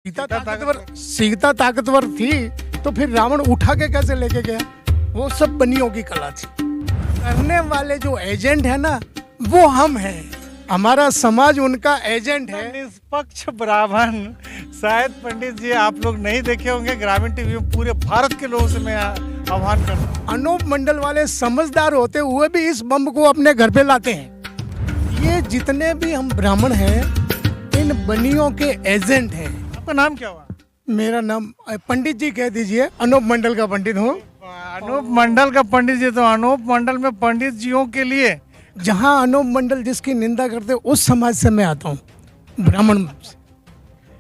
सीता ताकतवर थी तो फिर रावण उठा के कैसे लेके गया? वो सब बनियों की कला थी। करने वाले जो एजेंट है ना, वो हम हैं। हमारा समाज उनका एजेंट है। निष्पक्ष ब्राह्मण शायद पंडित जी आप लोग नहीं देखे होंगे, ग्रामीण टीवी में पूरे भारत के लोगों से मैं आह्वान करता हूँ। अनूप मंडल वाले समझदार होते हुए भी इस बम को अपने घर पे लाते हैं। ये जितने भी हम ब्राह्मण हैं, इन बनियों के एजेंट हैं। आपका नाम क्या हुआ? मेरा नाम पंडित जी कह दीजिए, अनूप मंडल का पंडित हूँ। अनूप मंडल का पंडित जी, तो अनूप मंडल में पंडित जियों के लिए जहाँ अनूप मंडल जिसकी निंदा करते उस समाज से मैं आता हूँ, ब्राह्मण से।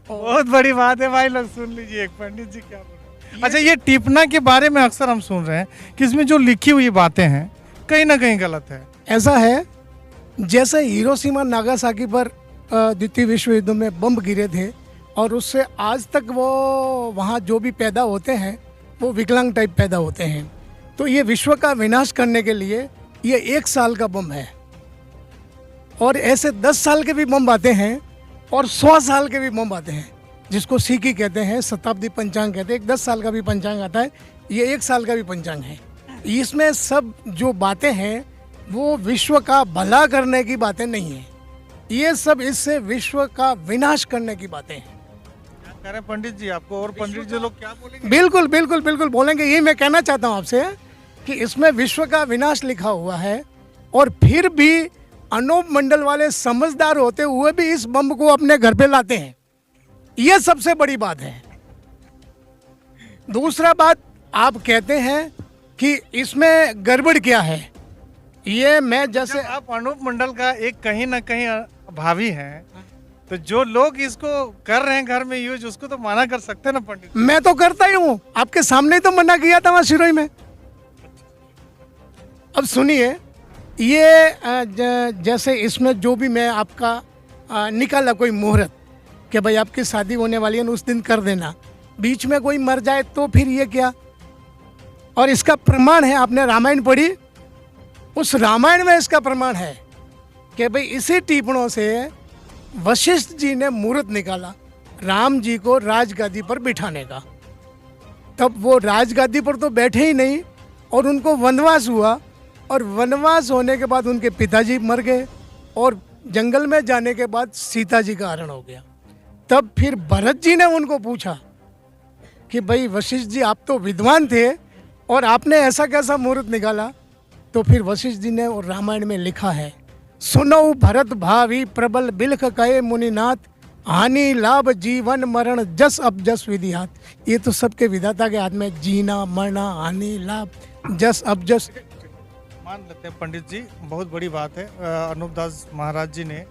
बहुत बड़ी बात है भाई, लोग सुन लीजिए पंडित जी क्या बोल रहे हैं। अच्छा, ये टिपना के बारे में अक्सर हम सुन रहे हैं कि इसमें जो लिखी हुई बातें हैं कहीं ना कहीं गलत है। ऐसा है जैसे हिरोशिमा नागासाकी पर द्वितीय विश्व युद्ध में बम गिरे थे और उससे आज तक वो वहाँ जो भी पैदा होते हैं वो विकलांग टाइप पैदा होते हैं। तो ये विश्व का विनाश करने के लिए ये 1 साल का बम है। और ऐसे 10 साल के भी बम आते हैं और 100 साल के भी बम आते हैं, जिसको सीकी कहते हैं, शताब्दी पंचांग कहते हैं। एक 10 साल का भी पंचांग आता है, ये 1 साल का भी पंचांग है। इसमें सब जो बातें हैं वो विश्व का भला करने की बातें नहीं है, ये सब इससे विश्व का विनाश करने की बातें हैं। कह रहे पंडित जी आपको, और पंडित जी लोग क्या बोलेंगे? बिल्कुल बिल्कुल बिल्कुल बोलेंगे। यही मैं कहना चाहता हूँ आपसे कि इसमें विश्व का विनाश लिखा हुआ है और फिर भी अनूप मंडल वाले समझदार होते हुए भी इस बम को अपने घर पे लाते हैं। ये सबसे बड़ी बात है। दूसरा बात, आप कहते हैं कि इसमें गड़बड़ क्या है। ये मैं जैसे आप अनूप मंडल का एक कहीं ना कहीं भावी हैं, तो जो लोग इसको कर रहे हैं घर में यूज, उसको तो मना कर सकते हैं ना पंडित? मैं तो करता ही हूँ, आपके सामने ही तो मना किया था वहाँ सिरोही में। अब सुनिए, ये जैसे इसमें जो भी मैं आपका निकाला कोई मुहूर्त कि भाई आपकी शादी होने वाली है, उस दिन कर देना, बीच में कोई मर जाए तो फिर ये क्या? और इसका प्रमाण है, आपने रामायण पढ़ी, उस रामायण में इसका प्रमाण है कि भाई इसी टिप्पणों से वशिष्ठ जी ने मुहूर्त निकाला राम जी को राजगादी पर बिठाने का। तब वो राजगादी पर तो बैठे ही नहीं और उनको वनवास हुआ, और वनवास होने के बाद उनके पिताजी मर गए और जंगल में जाने के बाद सीता जी का हरण हो गया। तब फिर भरत जी ने उनको पूछा कि भाई वशिष्ठ जी, आप तो विद्वान थे और आपने ऐसा कैसा मुहूर्त निकाला? तो फिर वशिष्ठ जी ने और रामायण में लिखा है, सुनो भरत भावी प्रबल बिलख कहे मुनिनाथ, हानि लाभ जीवन मरण जस अब जस विधिहात। ये तो सबके विधाता के हाथ में, जीना मरना हानि लाभ जस अब जस। मान लेते हैं पंडित जी, बहुत बड़ी बात है। अनूप दास महाराज जी ने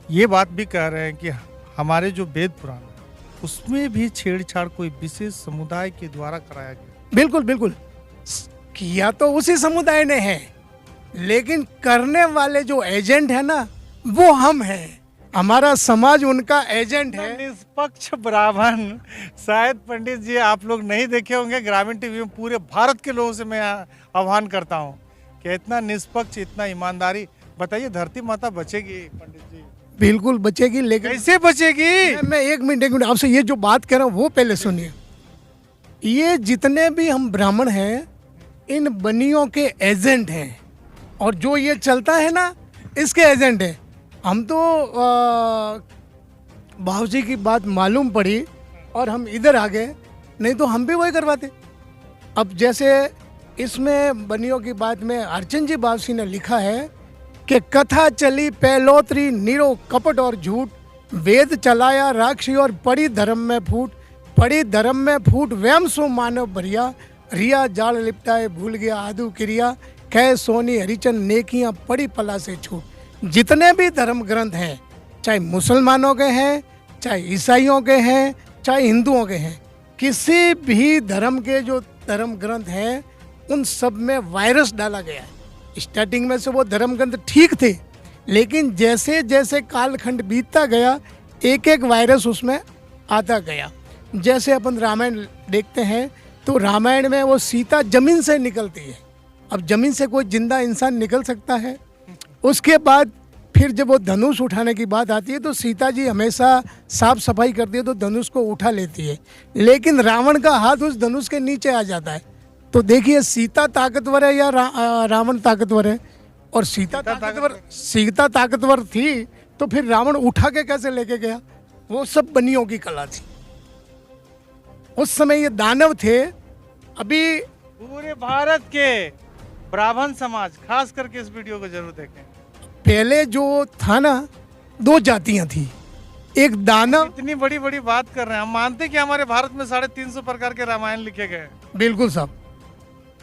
ये बात भी कह रहे हैं कि हमारे जो वेद पुराण है उसमें भी छेड़छाड़ कोई विशेष समुदाय के द्वारा कराया गया। बिल्कुल बिल्कुल किया तो उसी समुदाय ने है, लेकिन करने वाले जो एजेंट है ना, वो हम हैं। हमारा समाज उनका एजेंट है। निष्पक्ष ब्राह्मण शायद पंडित जी आप लोग नहीं देखे होंगे, ग्रामीण टीवी में पूरे भारत के लोगों से मैं आह्वान करता हूँ कि इतना निष्पक्ष, इतना ईमानदारी। बताइए, धरती माता बचेगी पंडित जी? बिल्कुल बचेगी, लेकिन कैसे बचेगी? मैं एक मिनट आपसे ये जो बात कर रहा हूँ वो पहले सुनिए। ये जितने भी हम ब्राह्मण हैं, इन बनियों के एजेंट हैं, और जो ये चलता है ना, इसके एजेंट है। हम तो बाबूजी की बात मालूम पड़ी और हम इधर आ गए, नहीं तो हम भी वही करवाते। अब जैसे इसमें बनियों की बात में अर्चन जी बाबूजी ने लिखा है कि कथा चली पैलोतरी निरो कपट और झूठ, वेद चलाया राक्षी और पड़ी धर्म में फूट, पड़ी धर्म में फूट व्यम सो मानव भरिया, रिया जाल लिपटाए भूल गया आदू क्रिया, कह सोनी हरिचन नेकियां पड़ी पला से छूट। जितने भी धर्म ग्रंथ हैं, चाहे मुसलमानों के हैं, चाहे ईसाइयों के हैं, चाहे हिंदुओं के हैं, किसी भी धर्म के जो धर्म ग्रंथ हैं उन सब में वायरस डाला गया है। स्टार्टिंग में से वो धर्म ग्रंथ ठीक थे, लेकिन जैसे जैसे कालखंड बीतता गया एक एक वायरस उसमें आता गया। जैसे अपन रामायण देखते हैं तो रामायण में वो सीता जमीन से निकलती है। अब जमीन से कोई जिंदा इंसान निकल सकता है? उसके बाद फिर जब वो धनुष उठाने की बात आती है तो सीता जी हमेशा साफ सफाई करती है तो धनुष को उठा लेती है, लेकिन रावण का हाथ उस धनुष के नीचे आ जाता है। तो देखिए सीता ताकतवर है या रावण ताकतवर है? और सीता ताकतवर थी तो फिर रावण उठा के कैसे लेके गया? वो सब बनियों की कला थी। उस समय ये दानव थे। अभी पूरे भारत के ब्राह्मण समाज खास करके इस वीडियो को जरूर देखें। पहले जो था ना, 2 जातियां थी, एक दानव। इतनी बड़ी बड़ी बात कर रहे हैं, हम मानते कि हमारे भारत में 350 प्रकार के रामायण लिखे गए। बिल्कुल साहब,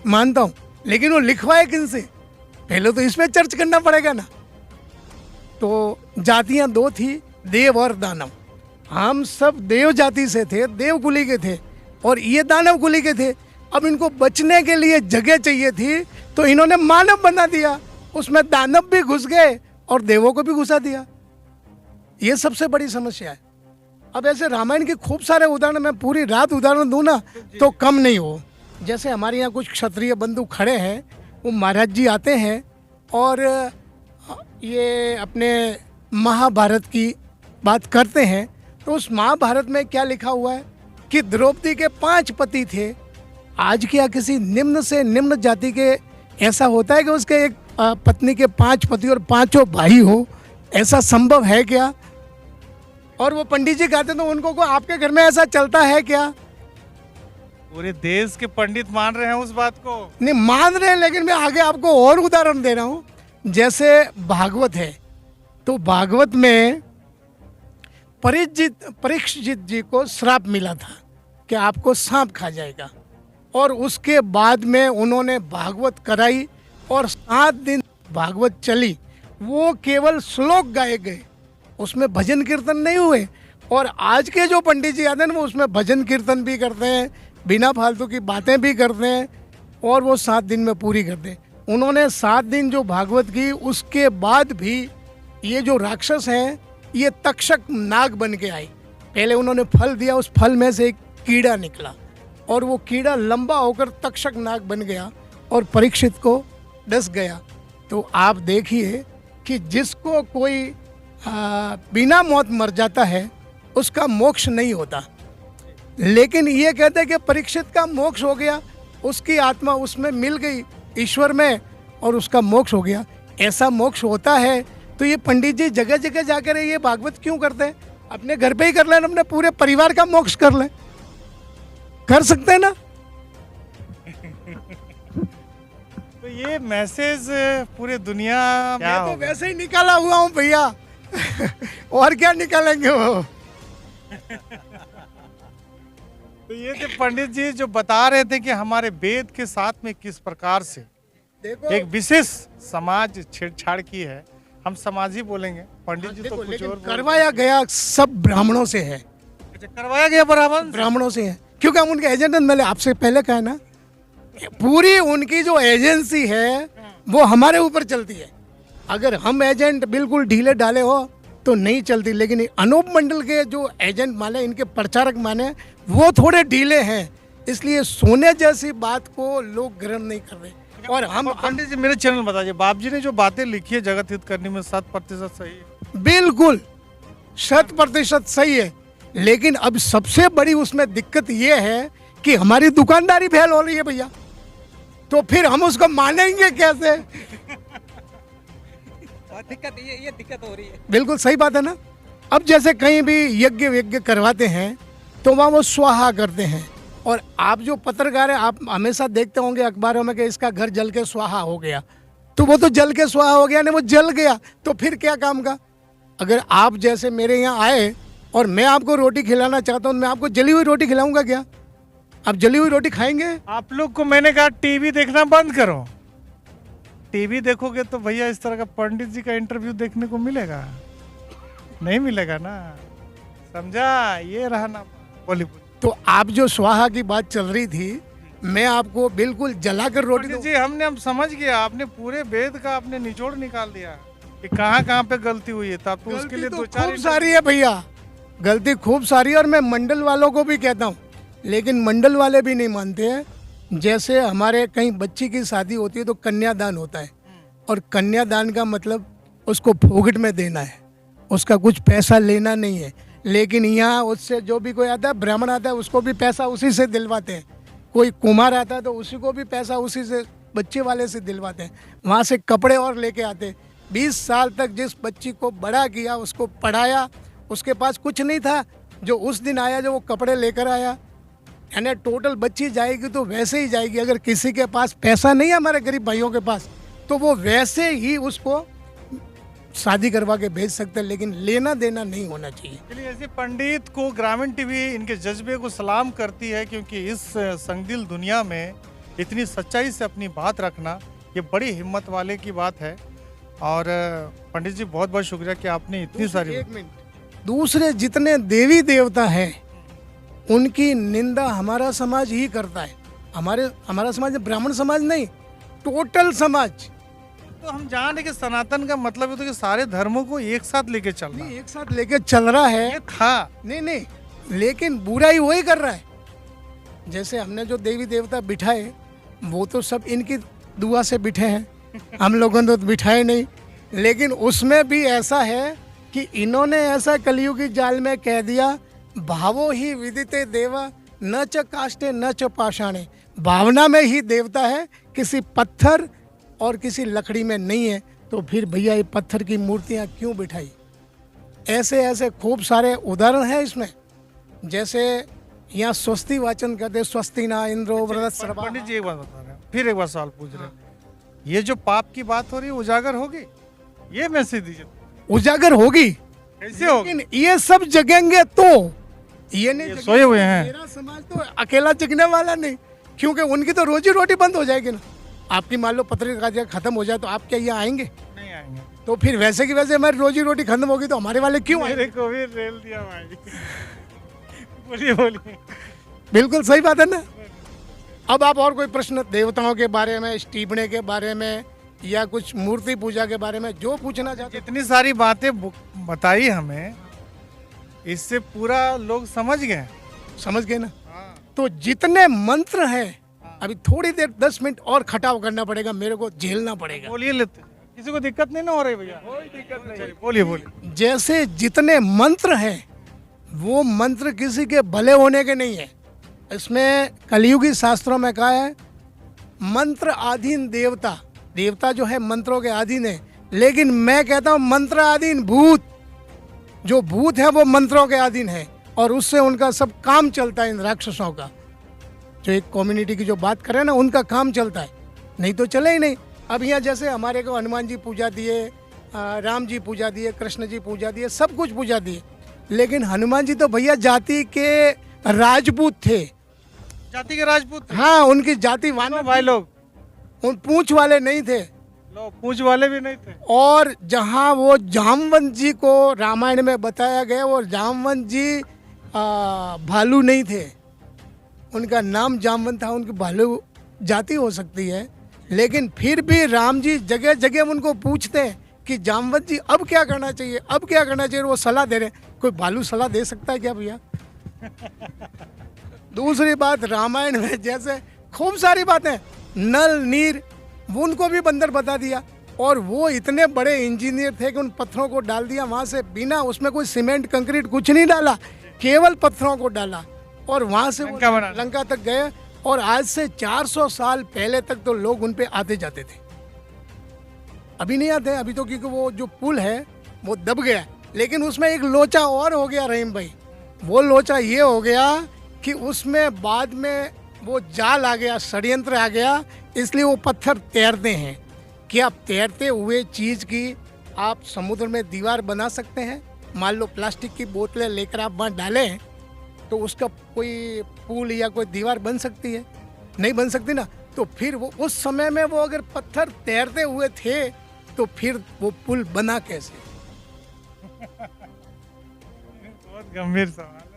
मानता हूं, लेकिन वो लिखवाए किन से? पहले तो इसमें चर्च करना पड़ेगा ना। तो जातियां 2 थी, देव और दानव। हम सब देव जाति से थे, देव कुली के थे, और ये दानव कुली के थे। अब इनको बचने के लिए जगह चाहिए थी तो इन्होंने मानव बना दिया, उसमें दानव भी घुस गए और देवों को भी घुसा दिया। ये सबसे बड़ी समस्या है। अब ऐसे रामायण के खूब सारे उदाहरण, मैं पूरी रात उदाहरण दूं ना तो कम नहीं हो। जैसे हमारे यहाँ कुछ क्षत्रिय बंधु खड़े हैं, वो महाराज जी आते हैं और ये अपने महाभारत की बात करते हैं। तो उस महाभारत में क्या लिखा हुआ है कि द्रौपदी के 5 पति थे। आज क्या किसी निम्न से निम्न जाति के ऐसा होता है कि उसके एक पत्नी के 5 पति और 5 भाई हो? ऐसा संभव है क्या? और वो पंडित जी कहते तो उनको को आपके घर में ऐसा चलता है क्या? पूरे देश के पंडित मान रहे हैं उस बात को। नहीं मान रहे हैं, लेकिन मैं आगे आपको और उदाहरण दे रहा हूँ। जैसे भागवत है, तो भागवत में परीक्षित जी को श्राप मिला था कि आपको सांप खा जाएगा, और उसके बाद में उन्होंने भागवत कराई और 7 दिन भागवत चली। वो केवल श्लोक गाए गए, उसमें भजन कीर्तन नहीं हुए। और आज के जो पंडित जी आते हैं वो उसमें भजन कीर्तन भी करते हैं, बिना फालतू की बातें भी करते हैं, और वो 7 दिन में पूरी करते हैं। उन्होंने 7 दिन जो भागवत की, उसके बाद भी ये जो राक्षस हैं ये तक्षक नाग बन के आए। पहले उन्होंने फल दिया, उस फल में से एक कीड़ा निकला और वो कीड़ा लंबा होकर तक्षक नाग बन गया और परीक्षित को डस गया। तो आप देखिए कि जिसको कोई बिना मौत मर जाता है उसका मोक्ष नहीं होता, लेकिन ये कहते हैं कि परीक्षित का मोक्ष हो गया, उसकी आत्मा उसमें मिल गई ईश्वर में और उसका मोक्ष हो गया। ऐसा मोक्ष होता है तो ये पंडित जी जगह जगह जाकर ये भागवत क्यों करते हैं? अपने घर पे ही कर लें, अपने पूरे परिवार का मोक्ष कर लें। कर सकते हैं ना? तो ये मैसेज पूरे दुनिया में तो वैसे ही निकाला हुआ हूँ भैया। और क्या निकालेंगे वो? तो ये थे पंडित जी जो बता रहे थे कि हमारे वेद के साथ में किस प्रकार से देखो एक विशेष समाज छेड़छाड़ की है। हम समाज ही बोलेंगे, पंडित जी तो कुछ और करवाया गया सब ब्राह्मणों से है। अच्छा, करवाया गया ब्राह्मणों से है, क्योंकि हम उनके एजेंट, मैंने आपसे पहले कहा ना, पूरी उनकी जो एजेंसी है वो हमारे ऊपर चलती है। अगर हम एजेंट बिल्कुल ढीले डाले हो तो नहीं चलती, लेकिन अनूप मंडल के जो एजेंट माने, इनके प्रचारक माने, वो थोड़े ढीले हैं, इसलिए सोने जैसी बात को लोग ग्रहण नहीं कर रहे। और हम पंडित जी मेरे चैनल बताइए, बाप जी ने जो बातें लिखी है जगत हित करने में 100% सही है? बिल्कुल 100% सही है, लेकिन अब सबसे बड़ी उसमें दिक्कत ये है कि हमारी दुकानदारी फेल हो रही है भैया, तो फिर हम उसको मानेंगे कैसे? ये दिक्कत हो रही है। बिल्कुल सही बात है ना। अब जैसे कहीं भी यज्ञ करवाते हैं तो वहाँ वो स्वाहा करते हैं, और आप जो पत्रकार हैं आप हमेशा देखते होंगे अखबारों में कि इसका घर जल के स्वाहा हो गया, तो वो तो जल के स्वाहा हो गया ना, वो जल गया तो फिर क्या काम का? अगर आप जैसे मेरे यहाँ आए और मैं आपको रोटी खिलाना चाहता हूँ, मैं आपको जली हुई रोटी खिलाऊंगा क्या? आप जली हुई रोटी खाएंगे? आप लोग को मैंने कहा टीवी देखना बंद करो। टीवी देखोगे तो भैया इस तरह का पंडित जी का इंटरव्यू देखने को मिलेगा? नहीं मिलेगा ना, समझा? ये रहा ना बॉलीवुड। तो आप जो स्वाहा की बात चल रही थी, मैं आपको बिल्कुल जलाकर रोटी पंडित जी हम समझ गया, आपने पूरे वेद का आपने निचोड़ निकाल दिया कि कहाँ कहाँ पे गलती हुई है। तो आपको उसके लिए तो खूब सारी है भैया, गलती खूब सारी है, और मैं मंडल वालों को भी कहता हूँ, लेकिन मंडल वाले भी नहीं मानते हैं। जैसे हमारे कहीं बच्ची की शादी होती है तो कन्यादान होता है, और कन्यादान का मतलब उसको फोगट में देना है, उसका कुछ पैसा लेना नहीं है। लेकिन यहाँ उससे जो भी कोई आता है, ब्राह्मण आता है, उसको भी पैसा उसी से दिलवाते हैं। कोई कुम्हार आता है तो उसी को भी पैसा उसी से, बच्चे वाले से दिलवाते हैं। वहाँ से कपड़े और लेके आते हैं। 20 साल तक जिस बच्ची को बड़ा किया, उसको पढ़ाया, उसके पास कुछ नहीं था, जो उस दिन आया, जो वो कपड़े लेकर आया, यानी टोटल बच्ची जाएगी तो वैसे ही जाएगी। अगर किसी के पास पैसा नहीं है, हमारे गरीब भाइयों के पास, तो वो वैसे ही उसको शादी करवा के भेज सकते हैं, लेकिन लेना देना नहीं होना चाहिए। चलिए, ऐसे पंडित को ग्रामीण टीवी इनके जज्बे को सलाम करती है, क्योंकि इस संगदिल दुनिया में इतनी सच्चाई से अपनी बात रखना, ये बड़ी हिम्मत वाले की बात है। और पंडित जी, बहुत बहुत शुक्रिया कि आपने इतनी सारी। एक मिनट, दूसरे जितने देवी देवता हैं उनकी निंदा हमारा समाज ही करता है। हमारा समाज, ब्राह्मण समाज नहीं, टोटल समाज। तो हम जान रहे कि सनातन का मतलब है तो कि सारे धर्मों को एक साथ लेके चलना। नहीं, एक साथ लेके चल रहा है, ये था। नहीं, लेकिन बुराई वही कर रहा है। जैसे हमने जो देवी देवता बिठाए, वो तो सब इनकी दुआ से बिठे हैं, हम लोगों ने तो बिठाए नहीं। लेकिन उसमें भी ऐसा है कि इन्होंने ऐसा कलयुगी जाल में कह दिया, भावो ही विदिते देवा न च काष्टे न च पाषाणे। भावना में ही देवता है, किसी पत्थर और किसी लकड़ी में नहीं है। तो फिर भैया ये पत्थर की मूर्तियाँ क्यों बिठाई? ऐसे ऐसे खूब सारे उदाहरण हैं इसमें। जैसे यहाँ स्वस्ति वाचन करते, स्वस्ति ना इंद्रो व्रत सर्वा। पंडित जी एक बात बता रहे हैं, फिर एक बार सवाल पूछ रहे हैं, ये जो पाप की बात हो रही है उजागर होगी? ये मैसेज दीजिए। उजागर होगी, कैसे होगी? लेकिन ये सब जगेंगे तो ये नहीं जगेंगे। सोए हुए हैं। मेरा समाज तो अकेला जगने वाला नहीं, क्योंकि उनकी तो रोजी रोटी बंद हो जाएगी ना। आपकी मान लो पत्रिका खत्म हो जाए तो आप क्या यहाँ आएंगे? नहीं आएंगे। तो फिर वैसे की वैसे हमारी रोजी रोटी खत्म होगी तो हमारे वाले क्यों आएंगे? मेरे को भी रेल दिया भाई। बोलिए। बिल्कुल सही बात है ना। अब आप और कोई प्रश्न देवताओं के बारे में, स्टीपने के बारे में, या कुछ मूर्ति पूजा के बारे में जो पूछना चाहते हैं? जितनी सारी बातें बताई हमें, इससे पूरा लोग समझ गए। समझ गए ना। तो जितने मंत्र हैं, अभी थोड़ी देर 10 मिनट और खटाव करना पड़ेगा, मेरे को झेलना पड़ेगा। बोलिए, लेते किसी को दिक्कत नहीं ना हो रही भैया? कोई दिक्कत नहीं। बोलिए। जैसे जितने मंत्र हैं, वो मंत्र किसी के भले होने के नहीं है। इसमें कलयुगी शास्त्रों में कहा है, मंत्र अधीन देवता। देवता जो है मंत्रों के अधीन है, लेकिन मैं कहता हूँ मंत्र अधीन भूत। जो भूत है वो मंत्रों के अधीन है, और उससे उनका सब काम चलता है। इन राक्षसों का, जो एक कम्युनिटी की जो बात करें ना, उनका काम चलता है, नहीं तो चले ही नहीं। अब यहाँ जैसे हमारे को हनुमान जी पूजा दिए, राम जी पूजा दिए, कृष्ण जी पूजा दिए, सब कुछ पूजा दिए, लेकिन हनुमान जी तो भैया जाति के राजपूत थे। जाति के राजपूत थे? हाँ, उनकी जाति वानर भाई लोग, उन पूंछ वाले नहीं थे। लोग पूंछ वाले भी नहीं थे। और जहाँ वो जामवंत जी को रामायण में बताया गया, वो जामवंत जी भालू नहीं थे, उनका नाम जामवंत था। उनकी भालू जाति हो सकती है, लेकिन फिर भी राम जी जगह जगह उनको पूछते हैं कि जामवंत जी अब क्या करना चाहिए, अब क्या करना चाहिए। वो सलाह दे रहे हैं। कोई भालू सलाह दे सकता है क्या भैया? दूसरी बात, रामायण में जैसे खूब सारी बातें, नल नीर, वो उनको भी बंदर बता दिया। और वो इतने बड़े इंजीनियर थे कि उन पत्थरों को डाल दिया वहाँ से, बिना उसमें कोई सीमेंट कंक्रीट कुछ नहीं डाला, केवल पत्थरों को डाला, और वहाँ से वो लंका तक गए। और आज से 400 साल पहले तक तो लोग उन पे आते जाते थे। अभी नहीं आते, अभी तो, क्योंकि वो जो पुल है वो दब गया। लेकिन उसमें एक लोचा और हो गया रहीम भाई। वो लोचा ये हो गया कि उसमें बाद में वो जाल आ गया, षड्यंत्र आ गया, इसलिए वो पत्थर तैरते हैं। कि आप तैरते हुए चीज़ की आप समुद्र में दीवार बना सकते हैं। मान लो प्लास्टिक की बोतलें लेकर आप वहाँ डालें तो उसका कोई पुल या कोई दीवार बन सकती है? नहीं बन सकती ना। तो फिर वो उस समय में वो अगर पत्थर तैरते हुए थे तो फिर वो पुल बना कैसे? बहुत गंभीर सवाल है।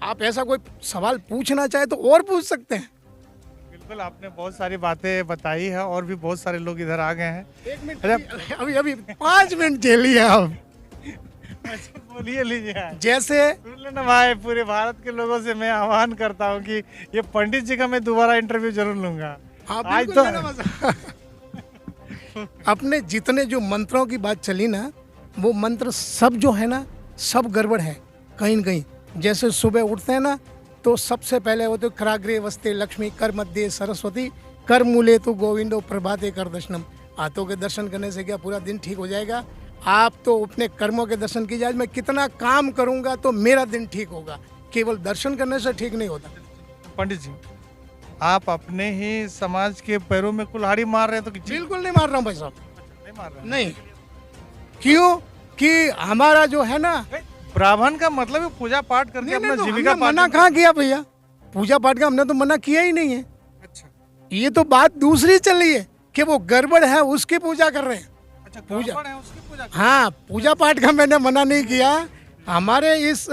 आप ऐसा कोई सवाल पूछना चाहे तो और पूछ सकते हैं। बिल्कुल, आपने बहुत सारी बातें बताई है, और भी बहुत सारे लोग इधर आ गए हैं। 1 मिनट, अभी 5 मिनट झेलिए आप। बोलिए, लीजिए। जैसे सुन लेना भाई, पूरे भारत के लोगों से मैं आह्वान करता हूँ कि ये पंडित जी का मैं दोबारा इंटरव्यू जरूर लूंगा। हाँ, आज बिल्कुल तो लेना मजा। अपने जितने जो मंत्रों की बात चली ना, वो मंत्र सब जो है ना, सब गड़बड़ है कहीं न कहीं। जैसे सुबह उठते हैं ना, तो सबसे पहले वो तो कराग्रे वस्ते लक्ष्मी, कर मध्य सरस्वती, कर मूले तो गोविंदो, प्रभाते कर दर्शनम। हाथों के दर्शन करने से क्या पूरा दिन ठीक हो जाएगा? आप तो अपने कर्मों के दर्शन कीजिए। आज मैं कितना काम करूंगा तो मेरा दिन ठीक होगा, केवल दर्शन करने से ठीक नहीं होता। पंडित जी, आप अपने ही समाज के पैरों में कुल्हाड़ी मार रहे हैं तो बिल्कुल नहीं मार रहा हूँ भाई साहब, नहीं मार रहे हैं। नहीं। क्यों कि हमारा जो है ना, ब्राह्मण का मतलब है पूजा पाठ करके नहीं, अपना नहीं, तो जीविका हमने मना पार्जन कहाँ किया भैया? पूजा पाठ का हमने तो मना किया ही नहीं है। अच्छा ये तो बात दूसरी चल रही है कि वो गड़बड़ है उसकी पूजा कर रहे हैं। अच्छा, पूजा। गड़बड़ है उसकी पूजा हाँ, पूजा पाठ का मैंने मना नहीं किया। हमारे इस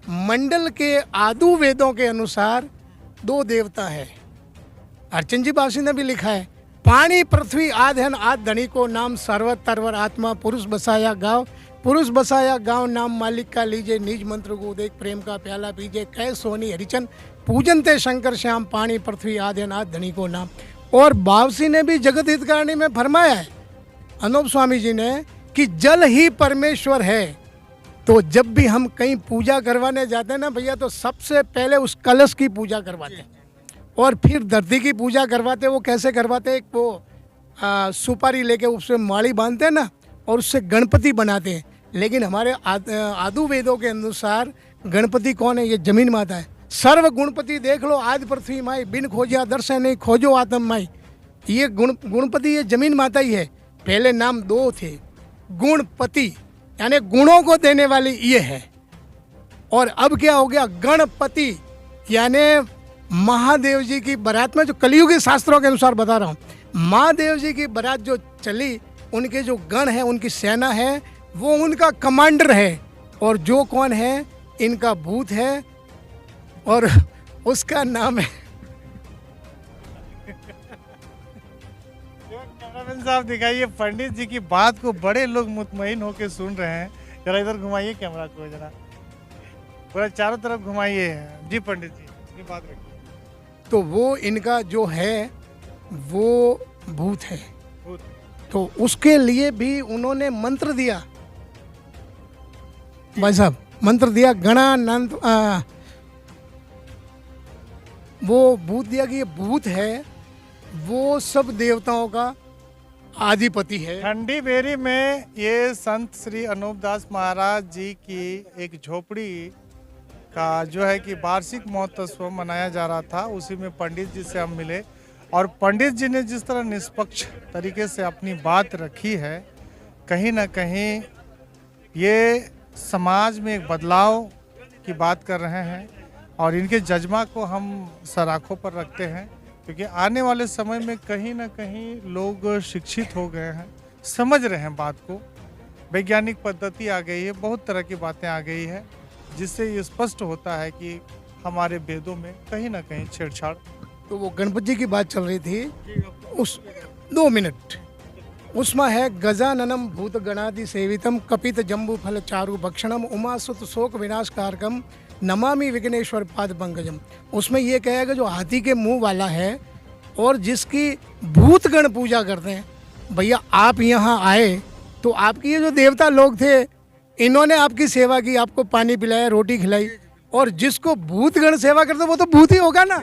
मंडल के आदु वेदों के अनुसार 2 देवता है। अर्चन जी बासी ने भी लिखा है, पानी पृथ्वी आधन आद धनी को नाम सर्वत तरवर आत्मा, पुरुष बसाया गाँव, पुरुष बसाया गाँव नाम मालिक का लीजिए, निज मंत्र को देख प्रेम का प्याला पीजिए, कै सोनी हरिचन पूजन ते शंकर श्याम, पानी पृथ्वी आधन आद धनी को नाम। और बावसी ने भी जगत हितकारणी में फरमाया है, अनूप स्वामी जी ने, कि जल ही परमेश्वर है। तो जब भी हम कहीं पूजा करवाने जाते हैं ना भैया, तो सबसे पहले उस कलश की पूजा करवाते हैं और फिर धरती की पूजा करवाते। वो कैसे करवाते हैं? एक वो सुपारी लेके उससे माड़ी बांधते हैं ना, और उससे गणपति बनाते हैं। लेकिन हमारे आदु वेदों के अनुसार गणपति कौन है? ये जमीन माता है। सर्व गुणपति देख लो आदि पृथ्वी माई, बिन खोजा दर्शन नहीं खोजो आत्म माई। ये गुणपति ये जमीन माता ही है। पहले नाम 2 थे, गुणपति यानी गुणों को देने वाली ये है, और अब क्या हो गया? गणपति यानी महादेव जी की बारात में, जो कलयुगी शास्त्रों के अनुसार बता रहा हूँ, महादेव जी की बारात जो चली, उनके जो गण है, उनकी सेना है, वो उनका कमांडर है। और जो कौन है? इनका भूत है और उसका नाम है कैमरामैन साहब दिखाइए पंडित जी की बात को, बड़े लोग मुतमईन होकर सुन रहे हैं। जरा इधर घुमाइए कैमरा को, जरा पूरा चारों तरफ घुमाइए। जी पंडित जी, ये बात रखिए। तो वो इनका जो है वो भूत है। भूत। तो उसके लिए भी उन्होंने मंत्र दिया भाई साहब, मंत्र दिया गणानंद। वो भूत दिया कि ये भूत है, वो सब देवताओं का आधिपति है। ठंडी बेरी में ये संत श्री अनूप दास महाराज जी की एक झोपड़ी का जो है कि वार्षिक महोत्सव मनाया जा रहा था। उसी में पंडित जी से हम मिले, और पंडित जी ने जिस तरह निष्पक्ष तरीके से अपनी बात रखी है, कहीं ना कहीं ये समाज में एक बदलाव की बात कर रहे हैं। और इनके जज्बा को हम सराखों पर रखते हैं, क्योंकि आने वाले समय में कहीं ना कहीं लोग शिक्षित हो गए हैं, समझ रहे हैं बात को, वैज्ञानिक पद्धति आ गई है, बहुत तरह की बातें आ गई है, जिससे ये स्पष्ट होता है कि हमारे वेदों में कहीं ना कहीं छेड़छाड़। तो वो गणपति जी की बात चल रही थी, उस 2 मिनट उसमें है, गजाननम भूत गणादि सेवितम, कपित जम्बू फल चारु भक्षणम, उमासुत शोक विनाश कारकम, नमामि विघ्नेश्वर पाद पंकजम। उसमें ये कहेगा जो हाथी के मुंह वाला है और जिसकी भूतगण पूजा करते हैं। भैया आप यहाँ आए तो आपके ये जो देवता लोग थे, इन्होंने आपकी सेवा की, आपको पानी पिलाया, रोटी खिलाई, और जिसको भूतगण सेवा करते वो तो भूत ही होगा ना।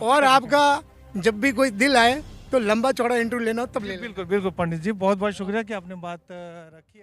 और आपका जब भी कोई दिल आए तो लंबा चौड़ा इंटरव्यू लेना हो तब ले लेना। बिल्कुल बिल्कुल पंडित जी, बहुत बहुत शुक्रिया कि आपने बात रखी।